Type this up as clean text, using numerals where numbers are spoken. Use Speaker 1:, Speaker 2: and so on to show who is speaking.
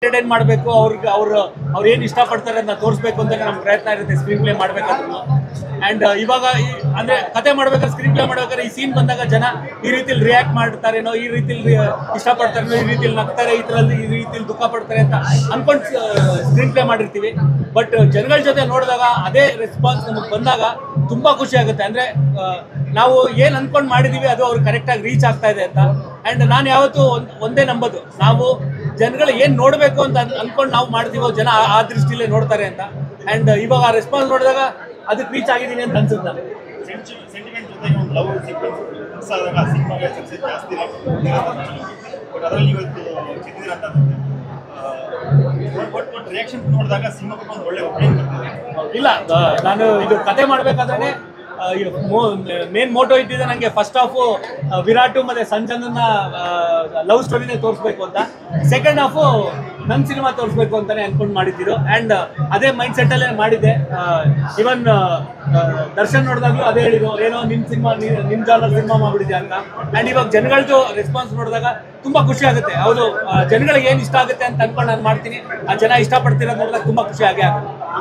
Speaker 1: Entertain ಮಾಡಬೇಕು, ಅವ್ರು ಏನು ಇಷ್ಟಪಡ್ತಾರೆ ಅದನ್ನ ತೋರಿಸ್ಬೇಕು ಅಂತ ನಮ್ಮ ಪ್ರಯತ್ನ ಇರುತ್ತೆ ಸ್ಕ್ರೀನ್ ಪ್ಲೇ ಮಾಡಬೇಕಾದ್ರೂ. ಆ್ಯಂಡ್ ಇವಾಗ ಅಂದರೆ ಕತೆ ಮಾಡ್ಬೇಕಾದ್ರೆ ಸ್ಕ್ರೀನ್ ಪ್ಲೇ ಮಾಡ್ಬೇಕಾದ್ರೆ ಈ ಸೀನ್ ಬಂದಾಗ ಜನ ಈ ರೀತಿಲಿ ರಿಯಾಕ್ಟ್ ಮಾಡ್ತಾರೇನೋ, ಈ ರೀತಿಲಿ ಇಷ್ಟಪಡ್ತಾರೇನೋ, ಈ ರೀತಿಲಿ ನಗ್ತಾರೆ, ಈ ರೀತಿಲಿ ದುಃಖ ಪಡ್ತಾರೆ ಅಂತ ಅನ್ಕೊಂಡು ಸ್ಕ್ರೀನ್ ಪ್ಲೇ ಮಾಡಿರ್ತೀವಿ. ಬಟ್ ಜನಗಳ ಜೊತೆ ನೋಡಿದಾಗ ಅದೇ ರೆಸ್ಪಾನ್ಸ್ ನಮಗೆ ಬಂದಾಗ ತುಂಬ ಖುಷಿ ಆಗುತ್ತೆ. ಅಂದರೆ ನಾವು ಏನು ಅಂದ್ಕೊಂಡು ಮಾಡಿದ್ದೀವಿ ಅದು ಅವ್ರು ಕರೆಕ್ಟಾಗಿ ರೀಚ್ ಆಗ್ತಾ ಇದೆ ಅಂತ. ಆ್ಯಂಡ್ ನಾನು ಯಾವತ್ತೂ ಒಂದೇ ನಂಬೋದು, ನಾವು ಜನಗಳು ಏನು ನೋಡಬೇಕು ಅಂತ ಅಂದ್ಕೊಂಡು ನಾವು ಮಾಡ್ತೀವೋ ಜನ ಆ ದೃಷ್ಟಿಲೇ ನೋಡ್ತಾರೆ ಅಂತ. ಆ್ಯಂಡ್ ಇವಾಗ ಆ ರೆಸ್ಪಾನ್ಸ್ ನೋಡಿದಾಗ ಅದಕ್ಕೆ ರೀಚ್ ಆಗಿದ್ದೀನಿ ಅಂತ ಅನ್ಸುತ್ತೆ ನನಗೆ.
Speaker 2: ಸೆಂಟಿಮೆಂಟ್ ಜೊತೆಗೆ ಒಂದು ಲವ್ ಸೀಕ್ವೆನ್ಸ್ ಆದಾಗ ಸಿನಿಮಾಗೆ ಸಕ್ಸಸ್ ಜಾಸ್ತಿ ಬಟ್ ಅದರಲ್ಲಿ ಇವತ್ತು ಚಿತ್ರ ಅಂತ ಒಟ್ಟು ರಿಯಾಕ್ಷನ್ ನೋಡಿದಾಗ ಸಿನಿಮಾಕ್ಕೆ ಒಂದು ಒಳ್ಳೆ ಒಪಿನಿಯನ್ ಬರ್ತದೆ.
Speaker 1: ಇಲ್ಲ, ನಾನು ಇದು ಕತೆ ಮಾಡಬೇಕಾದ್ರೆ ಮೇನ್ ಮೋಟೋ ಇದ್ದಿದೆ ನನಗೆ ಫಸ್ಟ್ ಹಾಫು ವಿರಾಟು ಮತ್ತು ಸಂಜನನ್ನ ಲವ್ ಸ್ಟೋರಿನೇ ತೋರಿಸ್ಬೇಕು ಅಂತ, ಸೆಕೆಂಡ್ ಹಾಫು ನನ್ನ ಸಿನಿಮಾ ತೋರಿಸ್ಬೇಕು ಅಂತಲೇ ಅಂದ್ಕೊಂಡು ಮಾಡಿದ್ದಿದ್ದು. ಆ್ಯಂಡ್ ಅದೇ ಮೈಂಡ್ ಸೆಟ್ಟಲ್ಲೇ ಮಾಡಿದ್ದೆ. ಇವನ್ ದರ್ಶನ್ ನೋಡಿದಾಗಲೂ ಅದೇ ಹೇಳಿದ್ರು, ಏನೋ ನಿಮ್ಮ ಜಾನರ್ ಸಿನಿಮಾ ಮಾಡಿಬಿಟ್ಟಿದೆ ಅಂತ. ಆ್ಯಂಡ್ ಇವಾಗ ಜನಗಳದ್ದು ರೆಸ್ಪಾನ್ಸ್ ನೋಡಿದಾಗ ತುಂಬ ಖುಷಿ ಆಗುತ್ತೆ. ಹೌದು, ಜನಗಳಿಗೆ ಏನು ಇಷ್ಟ ಆಗುತ್ತೆ ಅಂತ ಅಂದ್ಕೊಂಡು ನಾನು ಮಾಡ್ತೀನಿ, ಆ ಜನ ಇಷ್ಟಪಡ್ತಿರೋದು ನೋಡಿದಾಗ ತುಂಬ ಖುಷಿ ಆಗೇ ಆಗುತ್ತೆ.